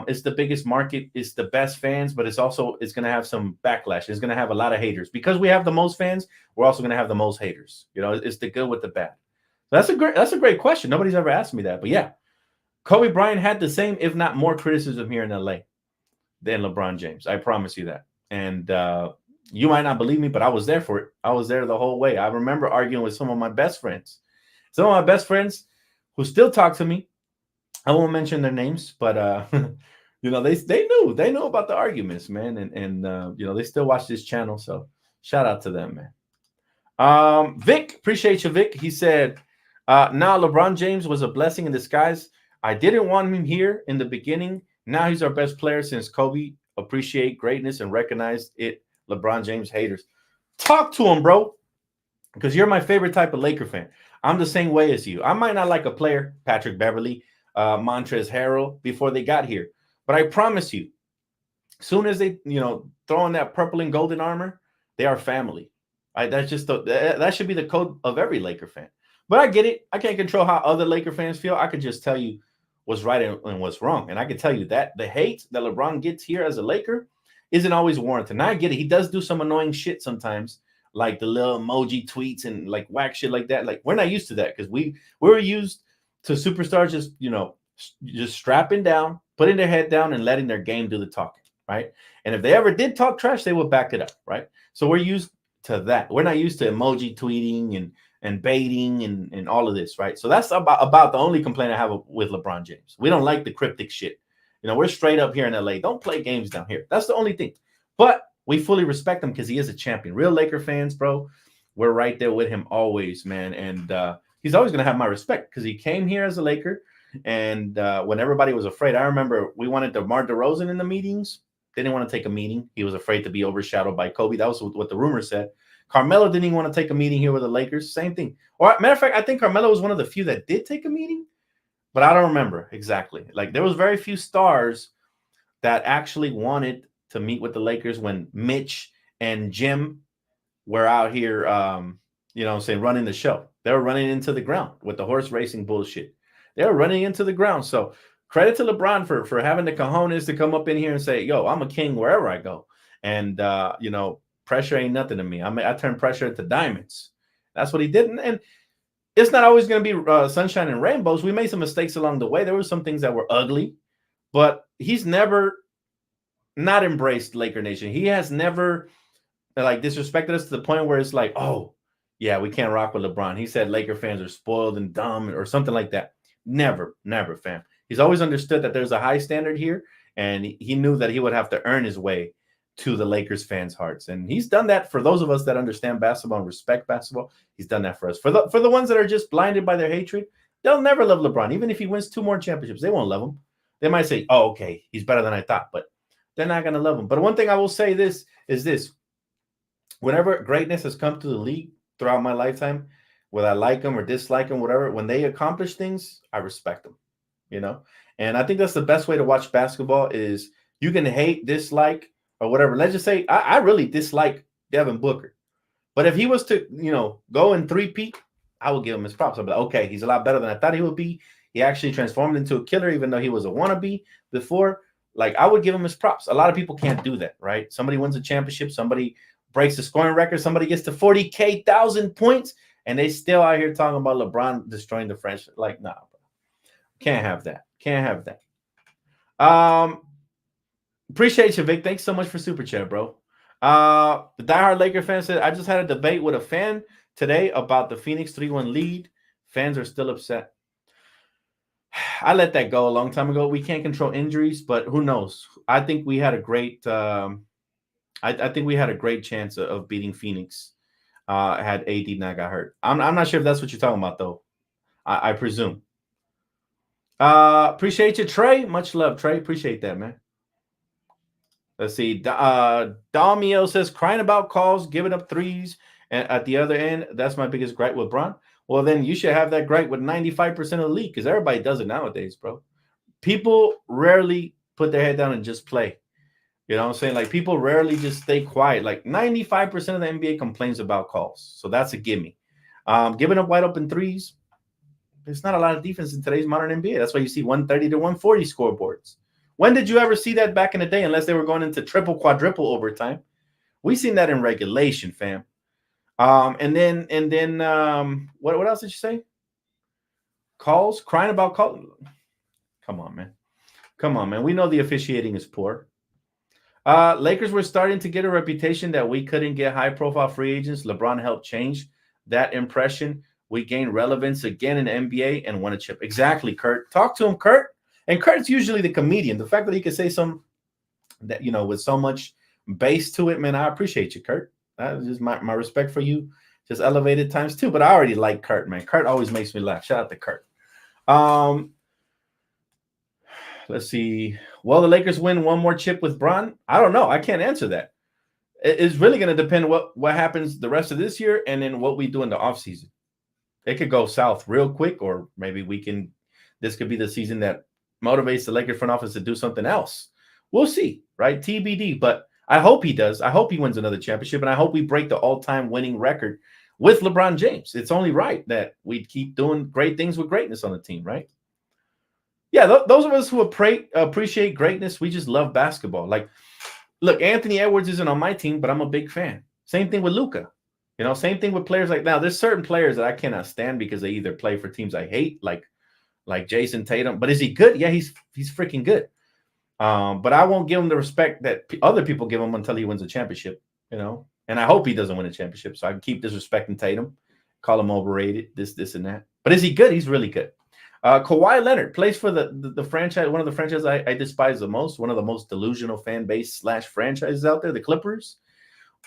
it's the biggest market, it's the best fans, but it's going to have some backlash. It's going to have a lot of haters. Because we have the most fans, we're also going to have the most haters. It's the good with the bad. That's a great question. Nobody's ever asked me that. But yeah, Kobe Bryant had the same, if not more, criticism here in LA than LeBron James. I promise you that. And you might not believe me, but I was there for it. I was there the whole way. I remember arguing with some of my best friends. Some of my best friends who still talk to me. I won't mention their names, but they knew about the arguments, man, and they still watch this channel. So shout out to them, man. Vic, appreciate you, Vic. He said, "Nah, LeBron James was a blessing in disguise. I didn't want him here in the beginning. Now he's our best player since Kobe. Appreciate greatness and recognize it." LeBron James haters, talk to him, bro, because you're my favorite type of Laker fan. I'm the same way as you. I might not like a player, Patrick Beverly, Montrezl Harrell, before they got here. But I promise you, as soon as they, throw on that purple and golden armor, they are family. Right? That's just that should be the code of every Laker fan. But I get it. I can't control how other Laker fans feel. I could just tell you what's right and what's wrong. And I can tell you that the hate that LeBron gets here as a Laker isn't always warranted. And I get it. He does do some annoying shit sometimes, like the little emoji tweets and like whack shit like that. Like, we're not used to that because we were used to superstars just strapping down, putting their head down and letting their game do the talking, right? And if they ever did talk trash, they would back it up, right? So we're used to that. We're not used to emoji tweeting and baiting and all of this, right? So that's about the only complaint I have with LeBron James. We don't like the cryptic shit. We're straight up here in LA. Don't play games down here. That's the only thing. But we fully respect him because he is a champion. Real Laker fans, bro, we're right there with him always, man. And he's always going to have my respect because he came here as a Laker. And when everybody was afraid, I remember we wanted DeMar DeRozan in the meetings. They didn't want to take a meeting. He was afraid to be overshadowed by Kobe. That was what the rumor said. Carmelo didn't even want to take a meeting here with the Lakers. Same thing. Or matter of fact, I think Carmelo was one of the few that did take a meeting. But I don't remember exactly. Like, there was very few stars that actually wanted to meet with the Lakers when Mitch and Jim were out here, running the show. They were running into the ground with the horse racing bullshit. They were running into the ground. So credit to LeBron for having the cojones to come up in here and say, "Yo, I'm a king wherever I go," and pressure ain't nothing to me. I turn pressure into diamonds. That's what he did, and it's not always going to be sunshine and rainbows. We made some mistakes along the way. There were some things that were ugly, but he's never not embraced Laker Nation. He has never like disrespected us to the point where it's like, oh, yeah, we can't rock with LeBron. He said Laker fans are spoiled and dumb or something like that. Never, never, fam. He's always understood that there's a high standard here, and he knew that he would have to earn his way to the Lakers fans' hearts. And he's done that for those of us that understand basketball and respect basketball. He's done that for us. For the ones that are just blinded by their hatred, they'll never love LeBron. Even if he wins 2 more championships, they won't love him. They might say, oh, okay, he's better than I thought, but they're not going to love him. But one thing I will say is this. Whenever greatness has come to the league throughout my lifetime, whether I like them or dislike them, whatever, when they accomplish things, I respect them, And I think that's the best way to watch basketball is you can hate, dislike, or whatever. Let's just say I really dislike Devin Booker. But if he was to, go in 3-peat, I would give him his props. I'd be like, okay, he's a lot better than I thought he would be. He actually transformed into a killer, even though he was a wannabe before. Like, I would give him his props. A lot of people can't do that, right? Somebody wins a championship, somebody breaks the scoring record, somebody gets to 40,000 points, and they still out here talking about LeBron destroying the franchise. Like, nah, bro. Can't have that. Can't have that. Appreciate you, Vic. Thanks so much for Super Chat, bro. The diehard Laker fan said, I just had a debate with a fan today about the Phoenix 3-1 lead. Fans are still upset. I let that go a long time ago. We can't control injuries, but who knows? I think we had a great I think we had a great chance of beating Phoenix had AD not got hurt. I'm not sure if that's what you're talking about, though. I presume. Appreciate you, Trey. Much love, Trey. Appreciate that, man. Let's see. Dalmio says, crying about calls, giving up threes, and at the other end, that's my biggest gripe with Bron. Well, then you should have that gripe with 95% of the league because everybody does it nowadays, bro. People rarely put their head down and just play. You know what I'm saying? Like, people rarely just stay quiet. Like, 95% of the NBA complains about calls. So that's a gimme. Giving up wide open threes, there's not a lot of defense in today's modern NBA. That's why you see 130 to 140 scoreboards. When did you ever see that back in the day, unless they were going into triple, quadruple overtime? We seen that in regulation, fam. And then what else did you say? Calls, crying about calls. Come on, man. We know the officiating is poor. Lakers were starting to get a reputation that we couldn't get high-profile free agents. LeBron helped change that impression. We gained relevance again in the NBA and won a chip. Exactly, Kurt. Talk to him, Kurt. And Kurt's usually the comedian. The fact that he could say something that, with so much bass to it, man, I appreciate you, Kurt. That's just my respect for you. Just elevated times 2. But I already like Kurt, man. Kurt always makes me laugh. Shout out to Kurt. Let's see. Will the Lakers win one more chip with Bron? I don't know. I can't answer that. It's really going to depend what happens the rest of this year and then what we do in the offseason. It could go south real quick, or maybe this could be the season that motivates the Lakers front office to do something else. We'll see, right? TBD. But I hope he does. I hope he wins another championship, and I hope we break the all-time winning record with LeBron James. It's only right that we keep doing great things with greatness on the team, right? Yeah, those of us who appreciate greatness, we just love basketball. Like, look, Anthony Edwards isn't on my team, but I'm a big fan. Same thing with Luka. Same thing with players like now. There's certain players that I cannot stand because they either play for teams I hate, like Jason Tatum. But is he good? Yeah, he's freaking good. But I won't give him the respect that other people give him until he wins a championship. And I hope he doesn't win a championship, so I can keep disrespecting Tatum, call him overrated, this and that. But is he good? He's really good. Kawhi Leonard plays for the franchise, one of the franchises I despise the most, one of the most delusional fan base / franchises out there, the Clippers.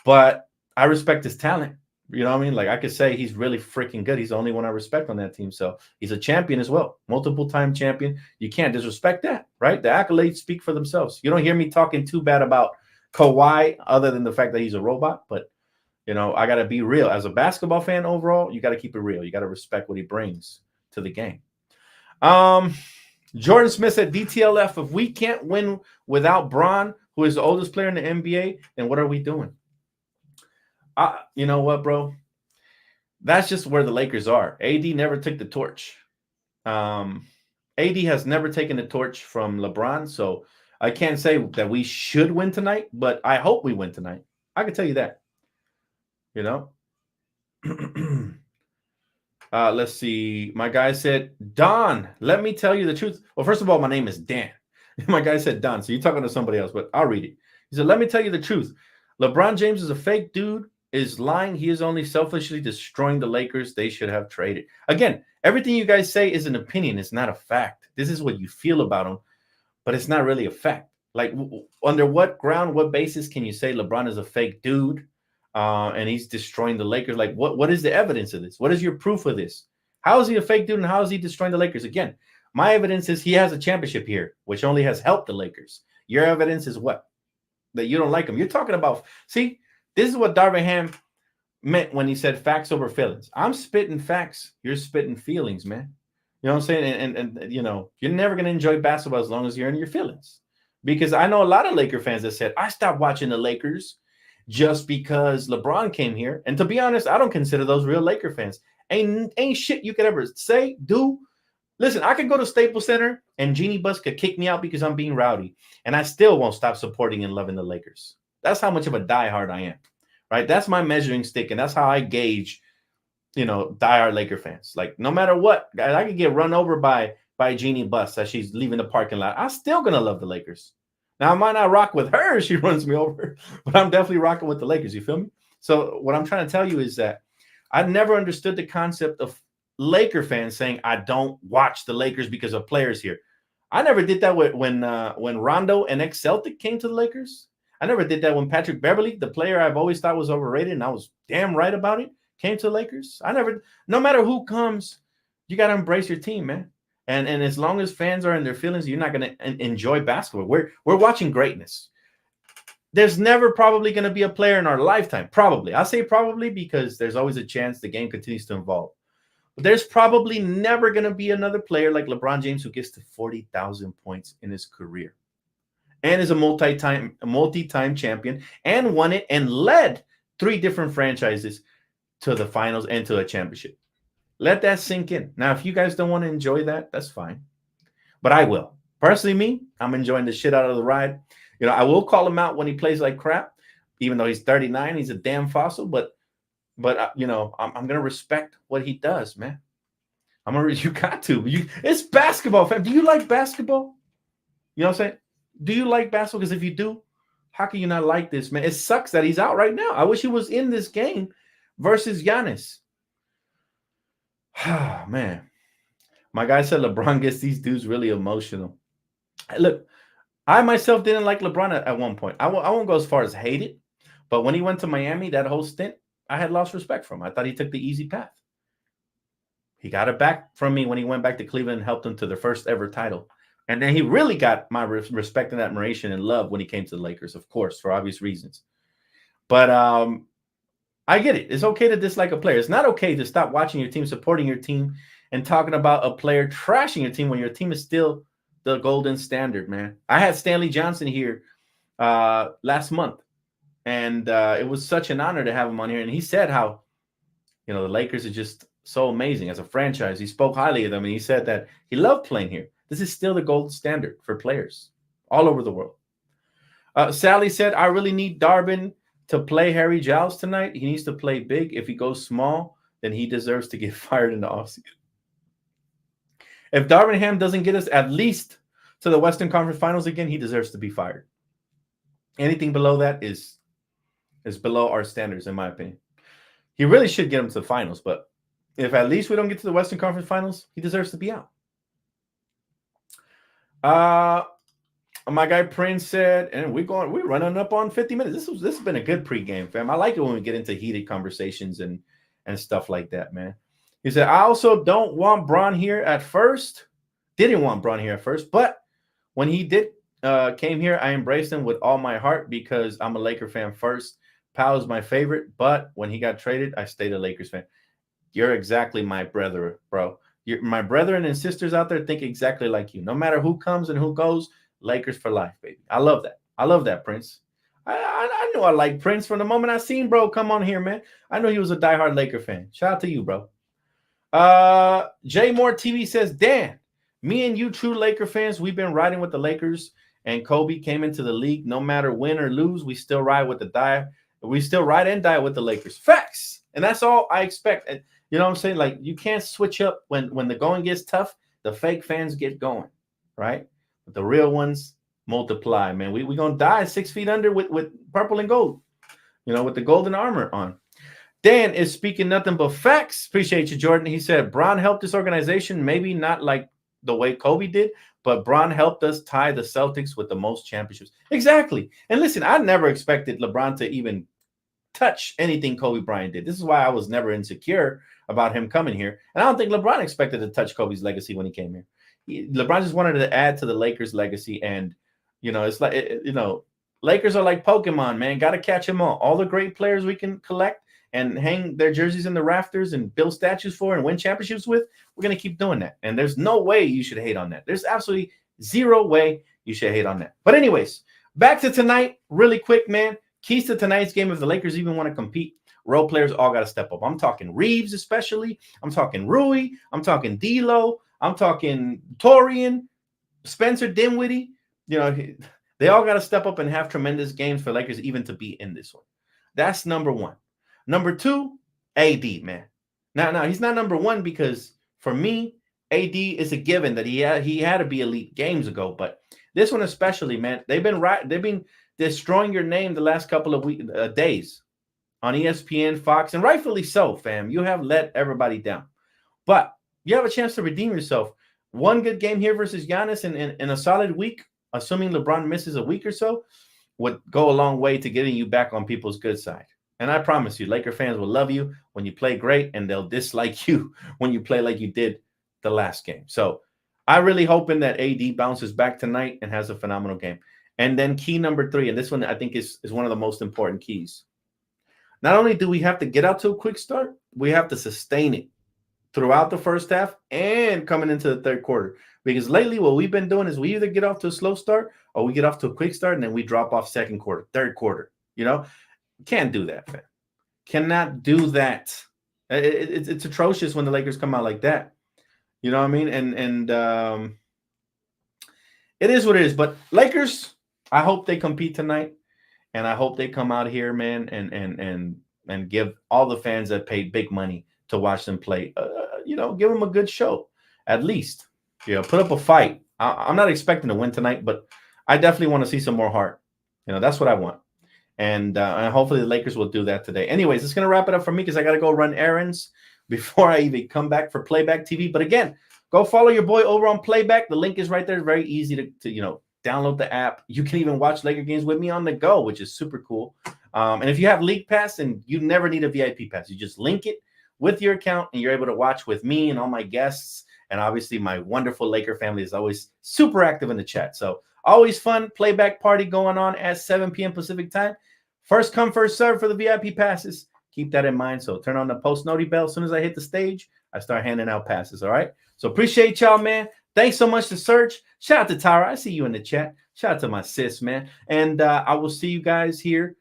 But I respect his talent. You know what I mean? Like, I could say he's really freaking good. He's the only one I respect on that team. So he's a champion as well, multiple-time champion. You can't disrespect that, right? The accolades speak for themselves. You don't hear me talking too bad about Kawhi other than the fact that he's a robot. But, I got to be real. As a basketball fan overall, you got to keep it real. You got to respect what he brings to the game. Jordan Smith said, DTLF, if we can't win without Bron, who is the oldest player in the NBA, then what are we doing? You know what, bro? That's just where the Lakers are. AD never took the torch. AD has never taken the torch from LeBron, so I can't say that we should win tonight, but I hope we win tonight. I can tell you that. You know. Let's see. My guy said, Don, let me tell you the truth. Well, first of all, my name is Dan. My guy said Don, so you're talking to somebody else, but I'll read it. He said, let me tell you the truth. LeBron James is a fake dude, is lying. He is only selfishly destroying the Lakers. They should have traded. Again, everything you guys say is an opinion. It's not a fact. This is what you feel about him, but it's not really a fact. Like, under what ground, what basis can you say LeBron is a fake dude? And he's destroying the Lakers. Like, what is the evidence of this? What is your proof of this? How is he a fake dude and how is he destroying the Lakers? Again, my evidence is he has a championship here, which only has helped the Lakers. Your evidence is what? That you don't like him. You're talking about, see, this is what Darvin Ham meant when he said facts over feelings. I'm spitting facts. You're spitting feelings, man. You know what I'm saying? And you know, you're never going to enjoy basketball as long as you're in your feelings. Because I know a lot of Laker fans that said, I stopped watching the Lakers just because LeBron came here. And to be honest, I don't consider those real Laker fans. Ain't shit you could ever say, do. Listen, I could go to Staples Center and Jeannie Buss could kick me out because I'm being rowdy. And I still won't stop supporting and loving the Lakers. That's how much of a diehard I am, right? That's my measuring stick. And that's how I gauge, you know, diehard Laker fans. Like, no matter what, I could get run over by Jeannie Buss as she's leaving the parking lot. I'm still going to love the Lakers. Now, I might not rock with her if she runs me over, but I'm definitely rocking with the Lakers. You feel me? So what I'm trying to tell you is that I never understood the concept of Laker fans saying, I don't watch the Lakers because of players here. I never did that when Rondo, an ex-Celtic, came to the Lakers. I never did that when Patrick Beverley, the player I've always thought was overrated, and I was damn right about it, came to the Lakers. No matter who comes, you got to embrace your team, man. And as long as fans are in their feelings, you're not going to enjoy basketball. We're watching greatness. There's never probably going to be a player in our lifetime. Probably. I say probably because there's always a chance the game continues to evolve. But there's probably never going to be another player like LeBron James who gets to 40,000 points in his career and is a multi-time champion and won it and led 3 different franchises to the finals and to a championship. Let that sink in. Now, if you guys don't want to enjoy that, that's fine. But I will. Personally, me, I'm enjoying the shit out of the ride. You know, I will call him out when he plays like crap, even though he's 39. He's a damn fossil. But you know, I'm going to respect what he does, man. You got to. It's basketball, fam. Do you like basketball? You know what I'm saying? Do you like basketball? Because if you do, how can you not like this, man? It sucks that he's out right now. I wish he was in this game versus Giannis. Oh, man. My guy said LeBron gets these dudes really emotional. Look, I myself didn't like LeBron at one point. I won't go as far as hate it, but when he went to Miami, that whole stint, I had lost respect for him. I thought he took the easy path. He got it back from me when he went back to Cleveland and helped them to their first ever title. And then he really got my respect and admiration and love when he came to the Lakers, of course, for obvious reasons. But I get it. It's okay to dislike a player. It's not okay to stop watching your team, supporting your team, and talking about a player trashing your team when your team is still the golden standard, man. I had Stanley Johnson here last month, and it was such an honor to have him on here. And he said how, you know, the Lakers are just so amazing as a franchise. He spoke highly of them, and he said that he loved playing here. This is still the gold standard for players all over the world. Sally said, I really need Darvin to play Harry Giles tonight. He needs to play big. If he goes small, then he deserves to get fired in the offseason. If Darvin Ham doesn't get us at least to the Western Conference Finals again, he deserves to be fired. Anything below that is below our standards, in my opinion. He really should get him to the finals, but if at least we don't get to the Western Conference Finals, he deserves to be out. My guy Prince said, and we're running up on 50 minutes. This has been a good pregame, fam. I like it when we get into heated conversations and stuff like that, man. He said, I also don't want Bron here at first. Didn't want Bron here at first, but when he came here, I embraced him with all my heart because I'm a Laker fan first. Powell is my favorite, but when he got traded, I stayed a Lakers fan. You're exactly my brother, bro. My brethren and sisters out there think exactly like you. No matter who comes and who goes, Lakers for life, baby. I love that. I love that, Prince. I knew I liked Prince from the moment I seen bro come on here, man. I knew he was a diehard Laker fan. Shout out to you, bro. Jay Moore TV says, Dan, Me and you, true Laker fans, we've been riding with the Lakers. And Kobe came into the league. No matter win or lose, we still ride with the die. We still ride and die with the Lakers. Facts. And that's all I expect. And you know what I'm saying? Like, you can't switch up when the going gets tough. The fake fans get going, right? But the real ones multiply, man. We're going to die 6 feet under with purple and gold, with the golden armor on. Dan is speaking nothing but facts. Appreciate you, Jordan. He said, Bron helped this organization, maybe not like the way Kobe did, but Bron helped us tie the Celtics with the most championships. Exactly. And listen, I never expected LeBron to even touch anything Kobe Bryant did. This is why I was never insecure about him coming here. And I don't think LeBron expected to touch Kobe's legacy when he came here. LeBron just wanted to add to the Lakers' legacy. And, it's like, Lakers are like Pokemon, man. Got to catch them all the great players we can collect and hang their jerseys in the rafters and build statues for and win championships with, we're going to keep doing that. And there's no way you should hate on that. There's absolutely zero way you should hate on that. But anyways, back to tonight really quick, man. Keys to tonight's game, if the Lakers even want to compete, role players all got to step up. I'm talking Reeves especially. I'm talking Rui. I'm talking D'Lo. I'm talking Torian, Spencer Dinwiddie. They all got to step up and have tremendous games for Lakers even to be in this one. That's number one. Number two, AD, man. Now he's not number one because for me, AD is a given that he had to be elite games ago. But this one especially, man, they've been destroying your name the last couple of days on ESPN, Fox, and rightfully so, fam. You have let everybody down, but you have a chance to redeem yourself. One good game here versus Giannis in a solid week, assuming LeBron misses a week or so, would go a long way to getting you back on people's good side. And I promise you, Laker fans will love you when you play great, and they'll dislike you when you play like you did the last game. So I really hoping that AD bounces back tonight and has a phenomenal game. And then key number three, and this one I think is one of the most important keys. Not only do we have to get out to a quick start, we have to sustain it throughout the first half and coming into the third quarter. Because lately what we've been doing is we either get off to a slow start or we get off to a quick start and then we drop off second quarter, third quarter, Can't do that, fam. Cannot do that. It's atrocious when the Lakers come out like that. You know what I mean? And it is what it is. But Lakers, I hope they compete tonight, and I hope they come out here, man, and give all the fans that paid big money to watch them play, give them a good show, at least. Put up a fight. I'm not expecting to win tonight, but I definitely want to see some more heart. That's what I want. And hopefully the Lakers will do that today. Anyways, it's going to wrap it up for me because I got to go run errands before I even come back for Playback TV. But again, go follow your boy over on Playback. The link is right there. It's very easy to download the app. You can even watch Laker games with me on the go, which is super cool. And if you have League Pass, then you never need a VIP pass. You just link it with your account, and you're able to watch with me and all my guests. And obviously, my wonderful Laker family is always super active in the chat. So always fun playback party going on at 7 p.m. Pacific time. First come, first serve for the VIP passes. Keep that in mind. So turn on the post noti bell. As soon as I hit the stage, I start handing out passes. All right. So appreciate y'all, man. Thanks so much to Serge. Shout out to Tyra. I see you in the chat. Shout out to my sis, man. And I will see you guys here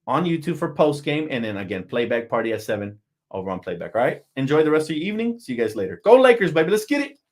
on YouTube for post game. And then again, playback party at 7 over on Playback. All right. Enjoy the rest of your evening. See you guys later. Go Lakers, baby. Let's get it.